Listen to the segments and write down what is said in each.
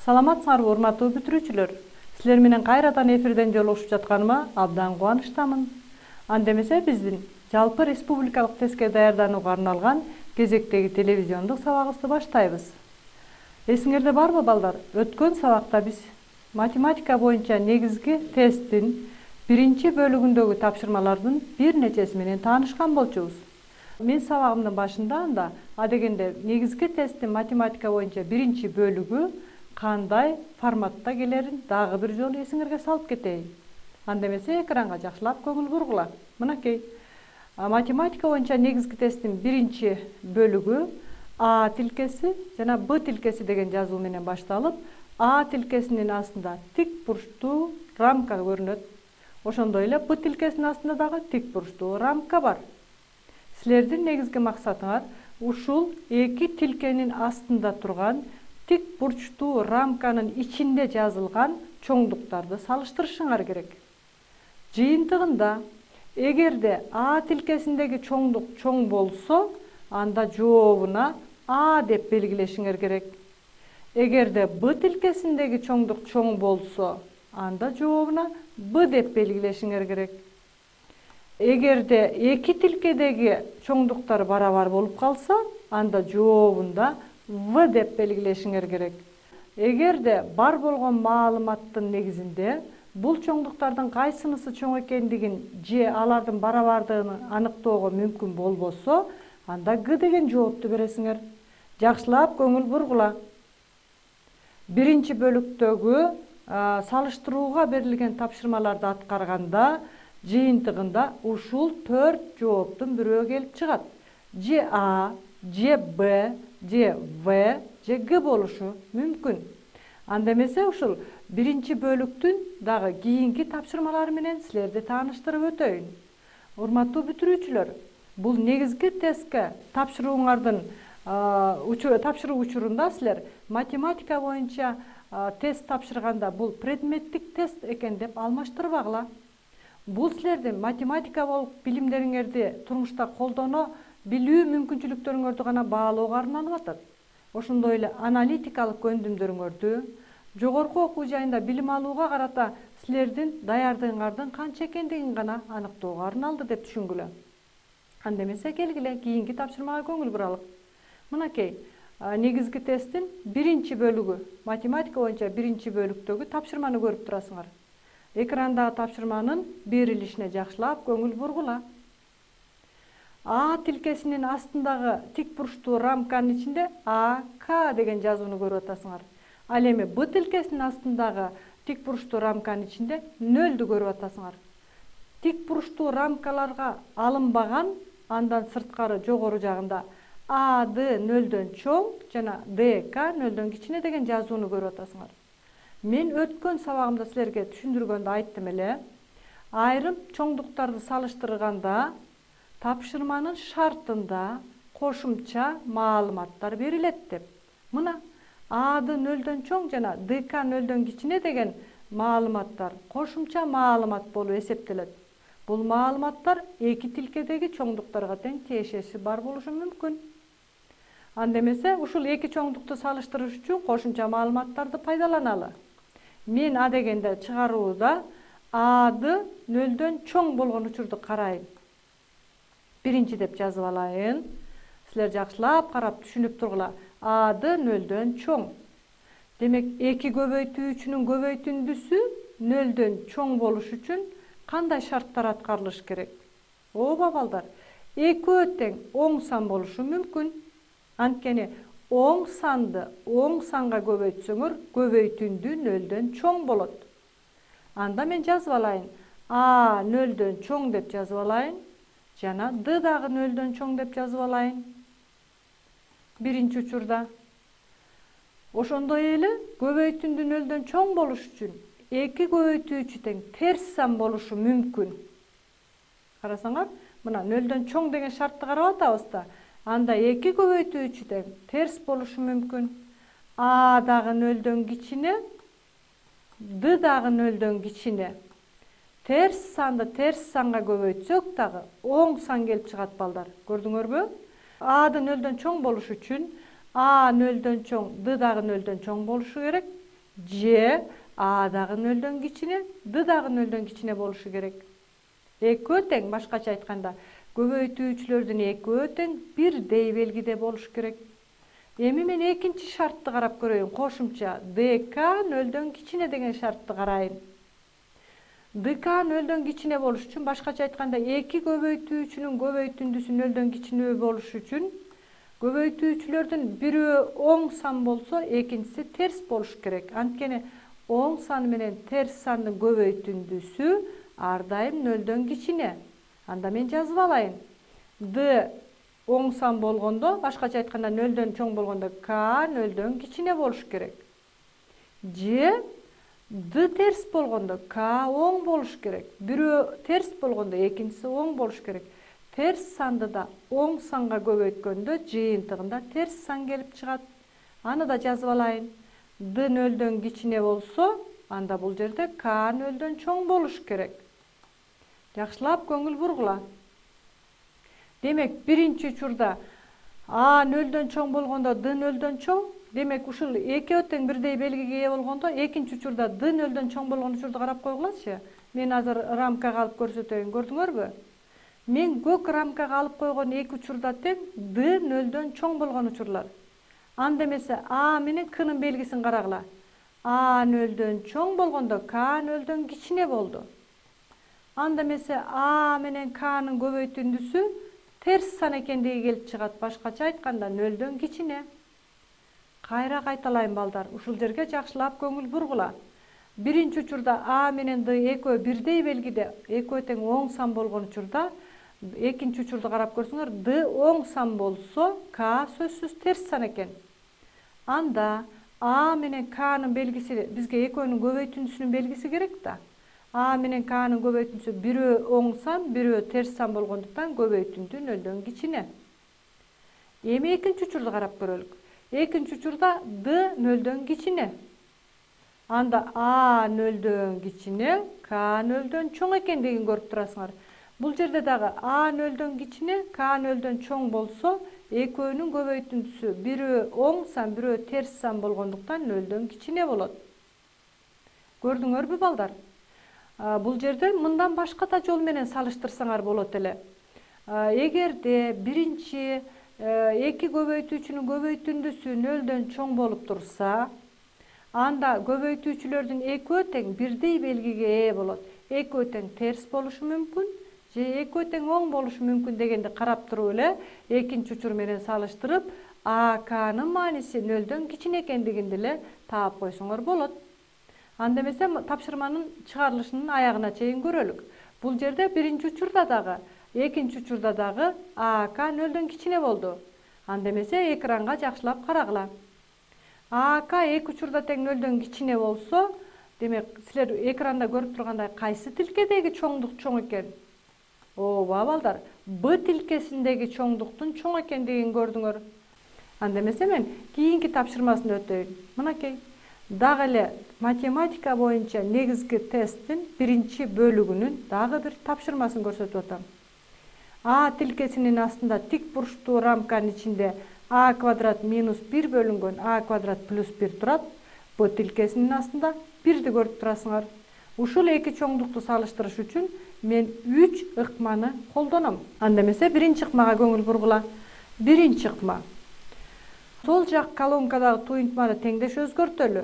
Саламатсыңарбы урматтуу бүтүрүүчүлөр. Силер менен кайрадан эфирден жолугушуп жатканыма абдан кубанычтамын. Андемесе биздин жалпы республикалык тестке даярданууга арналган кезектеги телевизиондук сабагыбызды баштайбыз. Эсиңерде барбы балдар? Өткөн сабакта биз математика боюнча негизги тесттин биринчи бөлүгүндөгү тапшырмалардын бир нечеси менен таанышкан болчубуз. Мен сабагымдын башында анда адегенде негизги тесттин математика боюнча биринчи бөлүгү кандай форматта келерин дагы бир жолу эсиңерге салып кетейин. Андемесе экранга жакшылап көңүл бургула. Мынакей. Математика боюнча негизги тесттин биринчи бөлүгү А тилкеси жана Б тилкеси деген жазуу менен башталып, А тилкесинин астында тик бурчтуу рамка көрүнөт. Ошондой эле Б тилкесинин астында дагы тик бурчтуу рамка бар. Силердин негизги максатыңар ушул эки тилкенин астында турган тик бурчтуу рамканын ичинде жазылган чоңдуктарды салыштырышыңар керек. Жыйынтыгында, эгерде А тилкесиндеги чоңдук чоң болсо, анда жообуна А деп белгилешиңер керек. Эгерде Б тилкесиндеги чоңдук чоң болсо, анда жообуна Б деп белгилешиңер керек. Эгерде эки тилкедеги чоңдуктар барабар болуп калса, анда жообунда В деп белгилешиңер керек. Эгерде бар болгон маалыматтын негизинде бул чоңдуктардын кайсынысы чоң экендигин же алардын барабардыгын аныктоого мүмкүн болбосо, анда Г деген жоопту бересиңер. Жакшылап көңүл бургула. Биринчи бөлүктөгү салыштырууга берилген тапшырмаларды аткарганда жыйынтыгында ушул 4 жооптун бирөө келип чыгат. Же А, же Б, же В, же Г болушу мүмкүн. Андемесе ушул биринчи бөлүктүн дагы кийинки тапшырмалары менен силерди тааныштырып өтөйүн. Урматтуу бүтүрүүчүлөр, бул негизги тестке тапшыруу учурунда силер математика боюнча тест тапшырганда бул предметтик тест экен деп алмаштырбагыла. Бул силердин математика болуп билимдериңерди турмушта колдоно билүү мүмкүнчүлүктөрүңөрдү гана баалоого арналып атат. Ошондой эле аналитикалык көндүмдөрүңөрдү, жогорку окуу жайында билим алууга карата силердин даярдыгыңардын канча экендигин гана аныктоого арналды деп түшүнгүлө. Андемесе келгиле кийинки тапшырмага көңүл буралык. Мынакей, негизги тесттин биринчи бөлүгү, математика боюнча биринчи бөлүктөгү тапшырманы көрүп турасыңар. Экрандагы тапшырманын берилишине жакшылап көңүл бургула. А тилкесинин астындагы тик бурчтуу рамканын ичинде А, К деген жазууну көрүп атасыңар. Ал эми Б тилкесинин астындагы тик бурчтуу рамканын ичинде 0-ду көрүп атасыңар. Тик бурчтуу рамкаларга алынбаган, андан сырткары жогору жагында АД 0дөн чоң жана ДК 0дөн кичине деген жазууну көрүп атасыңар. Мен өткөн сабагымда силерге түшүндүргөндө айттым эле, айрым чоңдуктарды салыштырганда тапшырманын шартында кошумча маалыматтар берилет деп. Мына АД 0дөн чоң жана ДК 0дөн кичине деген маалыматтар кошумча маалымат болуп эсептелет. Бул маалыматтар эки тилкедеги чоңдуктарга тең тиешеси бар болушу мүмкүн. Андемесе ушул эки чоңдукту салыштырыш үчүн кошумча маалыматтарды пайдаланалы. Мен адегенде чыгарууда АД 0дөн чоң болгон учурду карайын. Биринчи деп жазып алайын. Силер жакшылап карап түшүнүп тургула. АД 0дөн чоң. Демек, эки көбөйтүүчүнүн көбөйтүндүсү 0дөн чоң болуш үчүн кандай шарттар аткарылыш керек? Ооба балдар, экөө тең оң сан болушу мүмкүн. Анткени оң санды оң санга көбөйтсөңөр, көбөйтүндү 0дөн чоң болот. Анда мен жазып алайын. А 0дөн чоң деп жазып алайын. Жана Д дагы 0дөн чоң деп жазып алайын. Биринчи учурда. Ошондой эле көбөйтүндү 0дөн чоң болуш үчүн эки көбөйтүүчү тең терс сан болушу мүмкүн. Карасаңар, мына 0дөн чоң деген шартты карап атабыз да. Анда эки көбөйтүүчү тең терс болушу мүмкүн. А дагы 0дөн кичине, Д дагы 0дөн кичине. Терс санды терс санга көбөйтсөк дагы оң сан келип чыгат балдар. Көрдүңөрбү? A'ды 0дөн чоң болуш үчүн А 0дөн чоң, Д дагы 0дөн чоң болушу керек. Же А дагы нөлдөн кичине, D дагы нөлдөн кичине болушу керек. Экөө тең, башкача айтканда, көбөйтүүчүлөрдүн экөө тең бирдей белгиде болуш керек. Эми мен экинчи шартты карап көрөйүн. Кошумча ДК нөлдөн кичине деген шартты карайын. ДК нөлдөн кичине болуш үчүн, башкача айтканда, эки көбөйтүүчүнүн көбөйтүндүсү нөлдөн кичине болуш үчүн көбөйтүүчүлөрдүн бирөө оң сан болсо, экинчиси терс болуш керек. Анткени оң сан менен терс сандын көбөйтүндүсү ар дайым нөлдөн кичине. Анда мен жазып алайын. D оң сан болгондо, башкача айтканда нөлдөн чоң болгондо К нөлдөн кичине болуш керек. Же D терс болгондо К оң болуш керек. Бирөө терс болгондо экинчиси оң болуш керек. Терс санды да оң санга көбөйткөндө жыйынтыгында терс сан келип чыгат. Аны да жазып алайын. D нөлдөн кичине болсо, анда бул жерде К нөлдөн чоң болуш керек. Жакшылап көңүл бургула. Демек, биринчи учурда А нөлдөн чоң болгондо D нөлдөн чоң. Демек, ушул экөө тең бирдей белгиге ээ болгондо, экинчи учурда D нөлдөн чоң болгон учурду карап койгулачы. Мен азыр рамкага алып көрсөтөйүн, көрдүңөрбү? Мен көк рамкага алып койгон эки учурда тең D нөлдөн чоң болгон учурлар. Анда эмесе А менен К'нын белгисин карагыла. А нөлдөн чоң болгондо К нөлдөн кичине болду. Анда эмесе А менен К'нын көбөйтүндүсү терс сан экендиги келип чыгат. Башкача айтканда нөлдөн кичине. Кайра кайталайын балдар. Ушул жерге жакшылап көңүл бургула. Биринчи учурда А менен D экөө бирдей белгиде, экөө тең оң сан болгон учурда, экинчи учурду карап көрсөңөр, D оң сан болсо, К сөзсүз терс сан экен. Анда А менен К'нын белгиси, бизге экөөнүн көбөйтүндүсүнүн белгиси керек да. А менен К'нын көбөйтүндүсү бирөө оң сан, бирөө терс сан болгондуктан көбөйтүндү нөлдөн кичине. Эми экинчи учурду карап көрөлүк. Экинчи учурда D нөлдөн кичине. Анда А нөлдөн кичине, К нөлдөн чоң экендигин көрүп турасыңар. Бул жерде дагы А нөлдөн кичине, К нөлдөн чоң болсо, экөөнүн көбөйтүндүсү бирөө оң сан, бирөө терс сан болгондуктан нөлдөн кичине болот. Көрдүңөрбү балдар? Бул жерде мындан башка да жол менен салыштырсаңар болот эле. Эгерде биринчи эки көбөйтүүчүнүн көбөйтүндүсү нөлдөн чоң болуп турса, анда көбөйтүүчүлөрдүн экөө тең бирдей белгиге ээ болот. Экөө тең терс болушу мүмкүн, же экөө тең оң болушу мүмкүн дегенди карап туруп эле экинчи учур менен салыштырып, А, К'нын мааниси нөлдөн кичине экендигин деле таап койсоңор болот. Анда эмесе тапшырманын чыгарылышынын аягына чейин көрөлүк. Бул жерде биринчи учурда дагы, экинчи учурда дагы А, К нөлдөн кичине болду. Анда эмесе экранга жакшылап карагыла. А, К эки учурда тең нөлдөн кичине болсо, демек, силер экранда көрүп тургандай кайсы тилкедеги чоңдук чоң экен? Ооба балдар, Б тилкесиндеги чоңдуктун чоң экендигин көрдүңөр. Анда эмесе мен кийинки тапшырмасын өтөйүн. Мынакей. Дагы эле математика боюнча негизги тесттин биринчи бөлүгүнүн дагы бир тапшырмасын көрсөтүп атам. А тилкесинин астында тик бурчтуу рамканын ичинде А квадрат минус 1 бөлүнгөн А квадрат плюс 1 турат. Б тилкесинин астында 1ди көрүп турасыңар. Ушул эки чоңдукту салыштырыш үчүн мен 3 ыкманы колдоном. Анда эмесе биринчи ыкмага көңүл бургула. Биринчи ыкма. Сол жак колонкадагы туюнтманы теңдеш өзгөртөлү.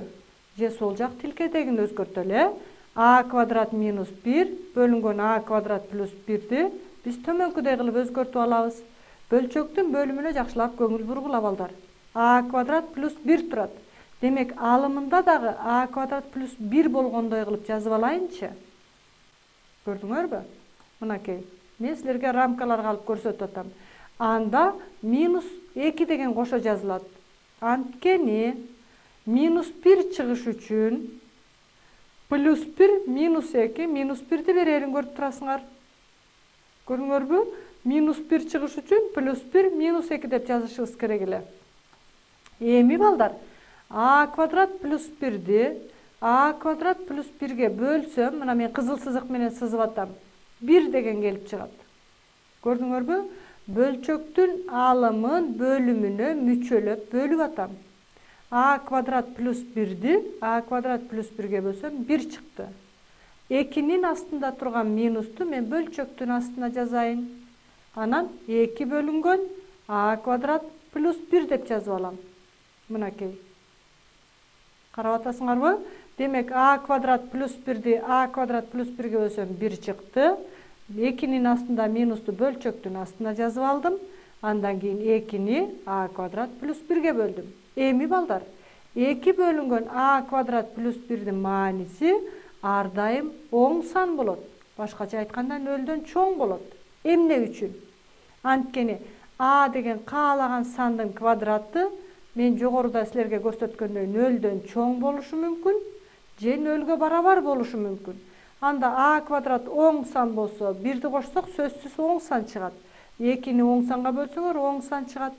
Же сол жак тилкедегини өзгөртөлү. А квадрат минус 1 бөлүнгөн А квадрат плюс 1ди биз төмөнкүдөй кылып өзгөртүп алабыз. Бөлчөктүн бөлүмүнө жакшылап көңүл бургула балдар. А квадрат плюс 1 турат. Демек, алымында дагы А квадрат плюс 1 болгондой кылып жазып алайынчы. Көрдүңөрбү? Мынакей. Мен силерге рамкаларга алып көрсөтүп атам. Анда минус 2 деген кошо жазылат. Анткени минус 1 чыгыш үчүн плюс 1 минус 2 минус 1ди берерин көрүп турасыңар. Көрдүңөрбү? Минус 1 чыгыш үчүн плюс 1 минус 2 деп жазышыбыз керек эле. Эми балдар, А квадрат плюс 1ди А квадрат плюс 1ге бөлсөм, мына мен кызыл сызык менен сызып атам. 1 деген келип чыгат. Көрдүңөрбү? Бөлчөктүн алымын бөлүмүнө мүчөлөп бөлүп атам. a kvadrat plus 1'di a kvadrat plus 1'ge bölsöm 1 çıktı. 2'nin astında turgan minustu men bölçöktün astına жазайын. Анан 2 bölüngön a kvadrat plus 1 деп жазып алам. Мынакей. Карап атасыңарбы? Демек a kvadrat plus 1'di a kvadrat plus 1'ge bölsöm 1 çıktı. 2'nin astında minustu bölçöktün astına жазып алдым. Andan keyin 2'ni a kvadrat plus 1'ge böldüm. Эми балдар, 2 bölüngön a kvadrat plus 1'din maanisi ар дайым оң сан болот. Башкача айтканда 0дөн чоң болот. Эмне үчүн? Анткени a деген каалаган сандын квадраты мен жогоруда силерге көрсөткөндөй 0дөн чоң болушу мүмкүн, же 0гө барабар болушу мүмкүн. Анда a kvadrat оң сан болсо, 1'ди кошсок сөзсүз оң сан чыгат. 2'ni оң санга бөлсөңөр оң сан чыгат.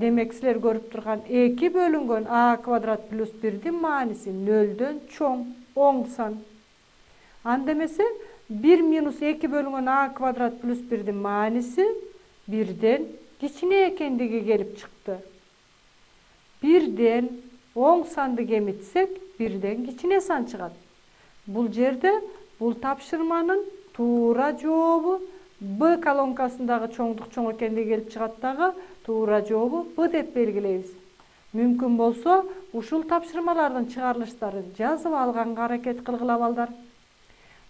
Demek sizler görüp turgan 2 bölüngön a kvadrat plus 1'din maanisi 0dön çoğ, oң san. Andemese 1 minus 2 bölüngön a kvadrat plus 1'din maanisi 1'den kiçine ekendigi gelip çıktı. 1'den oң sandı gemitsek 1'den kiçine san çıgat. Bul jerde bul tapşırmanın tuura жоообу B kolonkasındагы çoğunduk çoğ ekendigi gelip çıgat dagı tuura жоообу B деп belgileybiz. Mümkün bolsa ушул tapşırmalardын çıgarılıştарын жазып alганга hareket kılgıla balдар.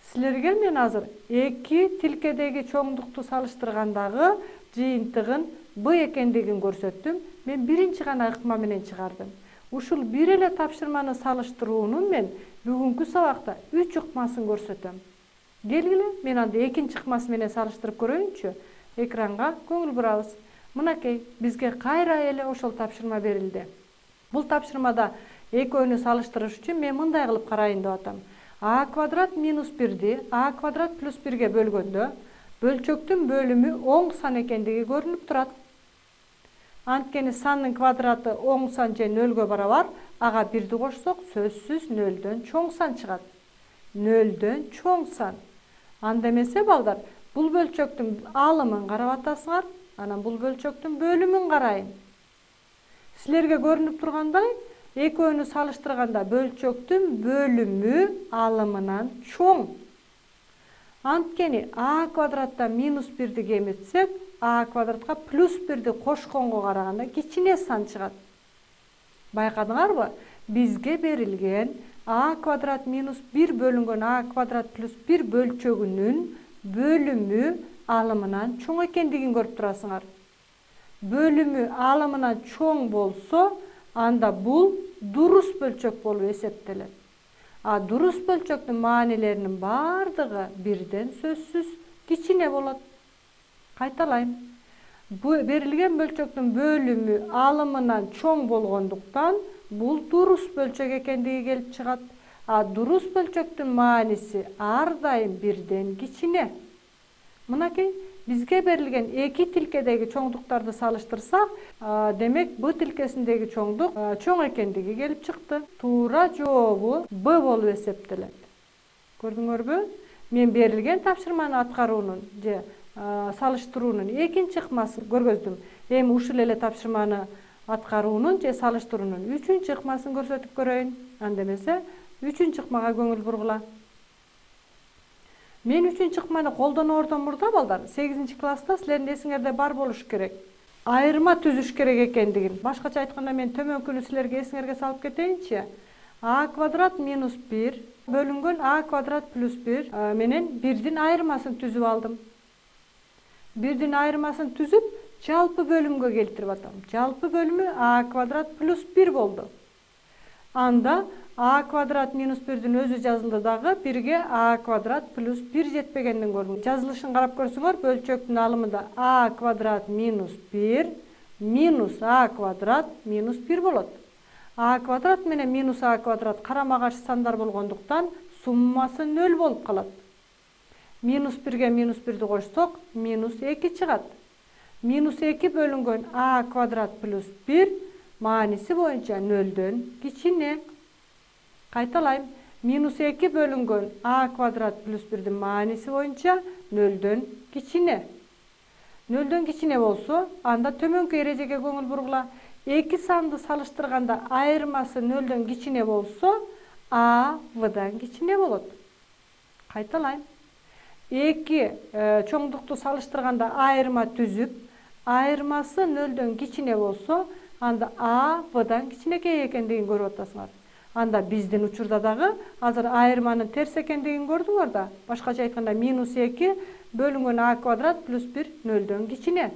Sizlerge men azır 2 tilkedegi çoğunduktu salıştırgandagı жыйынтыгын B ekendigin görsettim. Men birinci gana ыкма менен çıgardım. Ушул bir ele tapşırmanı salıştırıunun men бүгүnkү sabakta 3 ыкмасын көрсөтөm. Gelgile, men anda ekinci ыкмасы менен салыштырып көрөйүнчү. Экранга көңүл бурабыз. Мынакей, бизге кайра эле ошол тапшырма берилди. Бул тапшырмада экөөнү салыштырыш үчүн мен мындай кылып карайын деп атам. A kvadrat minus 1'di A kvadrat plus 1'ge bölgöndө bölçöktün bölümü оң сан ekendigi görünüp turat. Antkeni sandын kvadratı оң сан же 0gө барабар, ага 1'di koşsok сөзсүз 0dön çoğ san çıgat. 0dön çoğ san. Andemese balдар, bul bölçöktün alımын karap atasыңар, anан bul bölçöktün bölümün karayın. Sizlerge görünüp turganday, ekөөнү салыштырганда bölçöktün bölümü alımынан çoğ. Antkeni a kvadratта minus 1'di kemitsek, a kvadratка plus 1'di koşkongo karaganda kiçine san çıgat. Baykadıңарбы? Bizge berilgen a kvadrat minus 1 bölüngön a kvadrat plus 1 bölçögünün bölümü alımından çoğ ekendigin görüp turasыңар. Bölümü alımından çoğ bolso, anda bul durus bölçök bolup esepteler. Durus bölçöktün maanilerinin bardığı birden сөзсүз kiçine bolot. Kaytalayım. Bu berilgen bölçöktün bölümü alımından çoğ bolgonduktan bul durus bölçök ekendigi gelip çıgat. Durus bölçöktün maanisi ar dayım birden kiçine. Mınakey, bizge berilgen 2 tilkedegi çoğunduktardı salıştırsak, demek bu tilkesindegi çoğunduk çoğ ekendigi gelip çıktı. Tuura жоообу B bolup eseptelet. Gördüңөрбү? Men berilgen tapşırmanı atkaruunun je salıştırıunun ekinci ыкмасы көргөздүm. Эми ушул эле tapşırmanı atkaruunun je salıştırıunun 3-nчü ыкмасын көрсөтүp көрөйүn. Andemese 3-nчü ыкмага көңүл бургула. Men 3-nчü ыкманы колдоnorдон murda балдар 8-nчи класста силердин эсиңерде бар болуш керек. Айырма түзүш керек ekendигин. Башкача айтканда мен төмөнкүнү силерге эсиңерге салып кетейинчи. A kvadrat minus 1 bölüngön A kvadrat plus 1 menen 1'din ayırmasını tüzüp aldım. 1'din ayırmasını tüzüp жалпы bölümgө keltirip atam. Жалпы bölümü A kvadrat plus 1 boldu. Anda A kvadrat minus 1'din özü жазылды дагы 1'ge A kvadrat plus 1 жетпегендин көрдүм. Жазылышын карап көрсөңөр, bölçöktün alımında A kvadrat minus 1 minus A kvadrat minus 1 bolot. A kvadrat менен minus A kvadrat karama karşı sandar болгондуктан summası 0 bolup kalat. Minus 1'ge minus 1'di koşsok minus 2 çıgat. Minus 2 bölüngön A kvadrat plus 1 maanisi boyunca 0'dön kiçine. Kaytalayım. Minus 2 bölüngön A kvadrat plus 1'din maanisi boyunca 0'dön kiçine. 0'dön kiçine bolsa, anda tömönkü erejege көңүл burgula. эки санды салыштырганда айырмасы 0-дөн кичине болсо, А Вдан кичине болот. Кайталайм. Эки чоңдукту салыштырганда айырма түзүп, айырмасы 0-дөн кичине болсо, анда А Вдан кичинекей экендигин көрүп атасыңар. Анда биздин учурда дагы азыр айырманын терс экендигин көрдүңөр да. Башкача айтканда -2 бөлүнгөн А квадрат плюс 1 0-дөн кичине.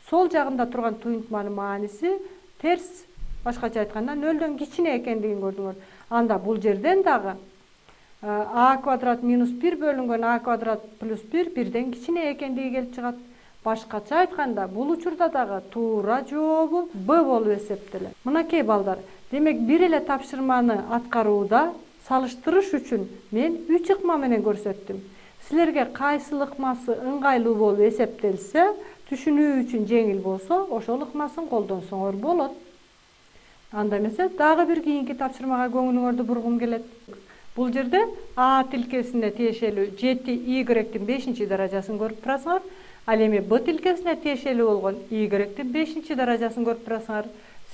Сол жагында турган туюнтманын мааниси терс. Башкача айтканда 0-дөн кичине экендигин көрдүңөр. Анда бул жерден дагы А квадрат минус 1 бөлүнгөн А квадрат плюс 1 1-ден кичине экендиги келип чыгат. Башкача айтканда бул учурда дагы туура жообу Б болуп эсептелет. Мынакей балдар, демек бир эле тапшырманы аткарууда салыштырыш үчүн мен 3 ыкма менен көрсөттүм. Силерге кайсыл ыкмасы ыңгайлуу болуп эсептелсе, түшүнүү үчүн жеңил болсо, ошол ыкмасын колдонсоңор болот. Анда эмесе дагы бир кийинки тапшырмага көңүлүңөрдү бургум келет. Бул жерде А тилкесине тиешелүү 7y-тин 5-даражасын көрүп турасыңар. Ал эми Б тилкесине тиешелүү болгон y-тин 5-даражасын көрүп турасыңар.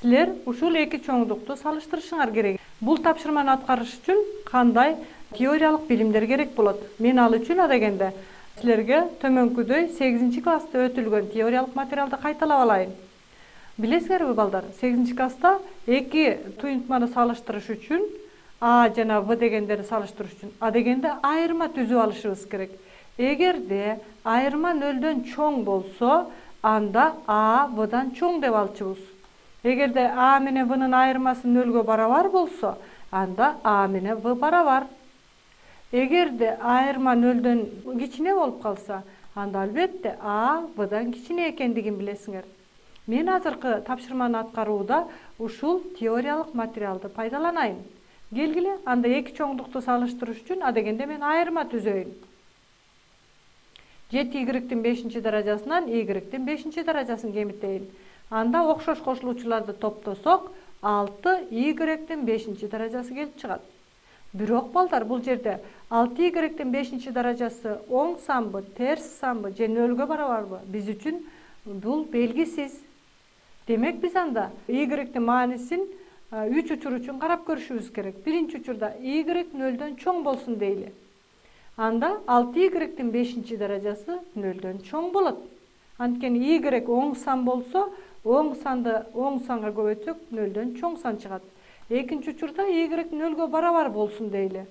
Силер ушул эки чоңдукту салыштырышыңар керек. Бул тапшырманы аткарыш үчүн кандай теориялык билимдер керек болот? Мен ал үчүн адегенде силерге төмөнкүдөй 8-класста өтүлгөн теориялык материалды кайталап алайын. Билесиңерби балдар, 8-класста эки туюнтманы салыштырыш үчүн А жана В дегендерди салыштырыш үчүн адегенде айырма түзүп алышыбыз керек. Эгерде айырма 0-дөн чоң болсо, анда А Вдан чоң деп алчубуз. Эгерде А менен Внын айырмасы 0-гө барабар болсо, анда А менен В барабар. Эгерде айырма 0-дөн кичине болуп калса, анда албетте А Вдан кичине экендигин билесиңер. Мен азыркы тапшырманы аткарууда ушул теориялык материалды пайдаланайын. Келгиле, анда эки чоңдукту салыштырыш үчүн адегенде мен айырма түзөйүн. 7y-тин 5-даражасынан y-тин 5-даражасын кемитейин. Анда окшош кошулуучуларды топтосок, 6y-тин 5-даражасы келип чыгат. Бирок балдар, бул жерде 6y-тин 5-даражасы оң санбы, терс санбы же 0-гө барабарбы? Биз үчүн бул белгисиз. Демек биз анда y-тин маанисин 3 учур үчүн карап көрүшүбүз керек. Биринчи учурда y 0-дөн чоң болсун дейли. Анда 6y-тин 5-даражасы 0-дөн чоң болот. Анткени y оң сан болсо, оң санга көбөйтсөк 0-дөн чоң сан чыгат. Экинчи учурда y 0-гө барабар болсун дейли.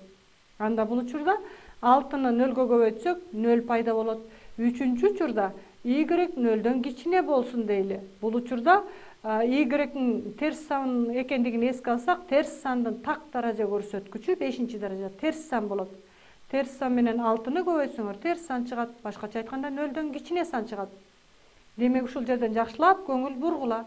Анда бул учурда 6-ны 0-гө көбөйтсөк 0 пайда болот. Үчүнчү учурда y 0-дөн кичине болсун дейли. Бул учурда y-н терс сан экендигин эске алсак, терс сандын так даража көрсөткүчү 5-даража терс сан болот. Терс сан менен 6-ны көбөйтсөңөр терс сан чыгат, башкача айтканда 0-дөн кичине сан чыгат. Демек ушул жерден жакшылап көңүл бургула.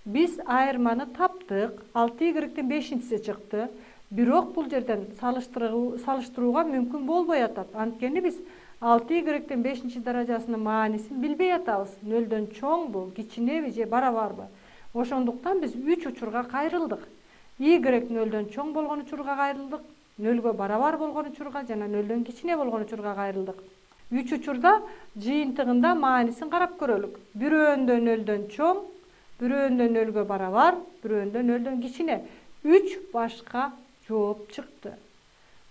Биз айырманы таптык, 6y-тин 5-си чыкты. Бирок бул жерден салыштырууга мүмкүн болбой атат. Анткени биз 6y-тин 5-даражасынын маанисин билбей атабыз. 0-дөн чоңбу, кичинеби же барабарбы? Ошондуктан биз 3 учурга кайрылдык. Y 0-дөн чоң болгон учурга кайрылдык, 0-гө барабар болгон учурга жана 0-дөн кичине болгон учурга кайрылдык. 3 учурда жыйынтыгында маанисин карап көрөлүк. Бирөөндө 0-дөн чоң, бирөөндө 0-гө барабар, бирөөндө 0-дөн кичине. 3 башка жооп чыкты.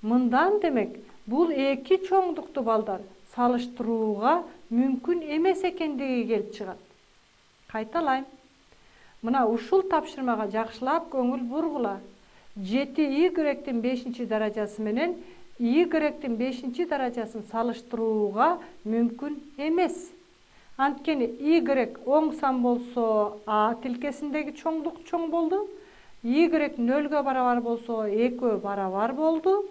Мындан демек, бул эки чоңдукту балдар салыштырууга мүмкүн эмес экендиги келип чыгат. Кайталайм. Мына ушул тапшырмага жакшылап көңүл бургула. 7y-тин 5-даражасы менен y-тин 5-даражасын салыштырууга мүмкүн эмес. Анткени y оң сан болсо А тилкесиндеги чоңдук чоң болду. Y 0-гө барабар болсо экөө барабар болду.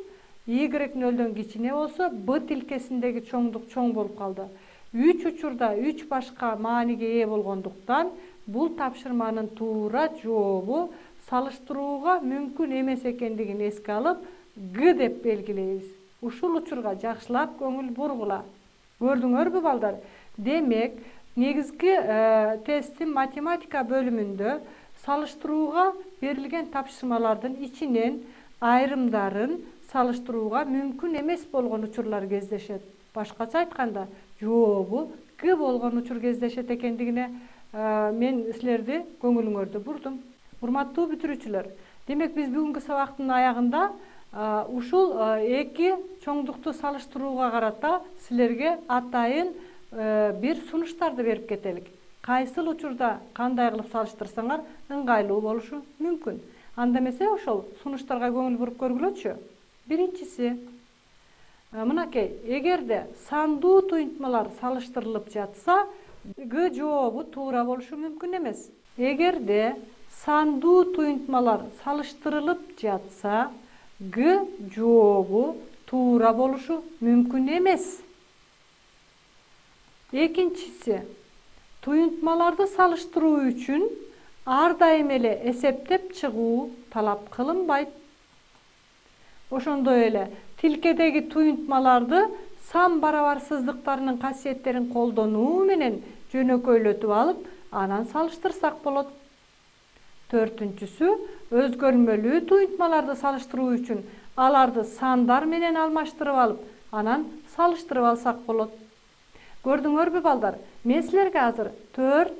Y 0-дөн кичине болсо Б тилкесиндеги чоңдук чоң болуп калды. 3 учурда 3 башка мааниге ээ болгондуктан бул тапшырманын туура жообу салыштырууга мүмкүн эмес экендигин эске алып, Г деп белгилейбиз. Ушул учурга жакшылап көңүл бургула. Көрдүңөрбү балдар? Демек, негизги тесттин математика бөлүмүндө салыштырууга берилген тапшырмалардын ичинен айрымдарын салыштырууга мүмкүн эмес болгон учурлар кездешет. Башкача айтканда, жообу Г болгон учур кездешет экендигине мен силерди көңүлүңөрдү бурдум. Урматтуу бүтүрүүчүлөр, демек биз бүгүнкү сабактын аягында ушул эки чоңдукту салыштырууга карата силерге атайын бир сунуштарды берип кетелик. Кайсыл учурда кандай кылып салыштырсаңар ыңгайлуу болушу мүмкүн. Анда эмесе ошол сунуштарга көңүл буруп көргүлөчү. Биринчиси, мынакей, эгерде сандуу туюнтмалар салыштырылып жатса, Г жообу туура болушу мүмкүн эмес. Эгерде сандуу туюнтмалар салыштырылып жатса, Г жообу туура болушу мүмкүн эмес. Экинчиси, туюнтмаларды салыштыруу үчүн ар дайым эле эсептеп чыгуу талап кылынбайт. Ошондой эле тилкедеги туюнтмаларды сан барабарсыздыктарынын касиеттерин колдонуу менен жөнөкөйлөтүп алып, анан салыштырсак болот. Төртүнчүсү, өзгөрмөлүү туюнтмаларды салыштыруу үчүн аларды сандар менен алмаштырып алып, анан салыштырып алсак болот. Көрдүңөрбү балдар? Мен силерге азыр 4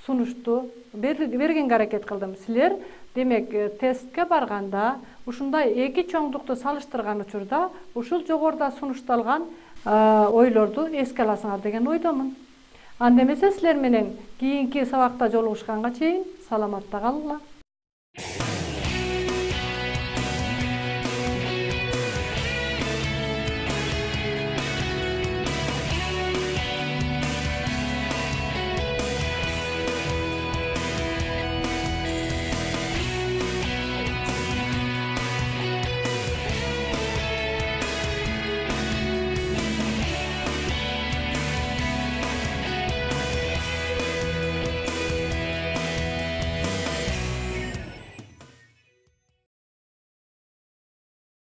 сунушту бергенге аракет кылдым. Силер демек тестке барганда ушундай эки чоңдукту салыштырган учурда ушул жогоруда сунушталган ойлорду эске аласыңар деген ойдомун. Анда эмесе силер менен кийинки сабакта жолугушканга чейин саламатта калгыла.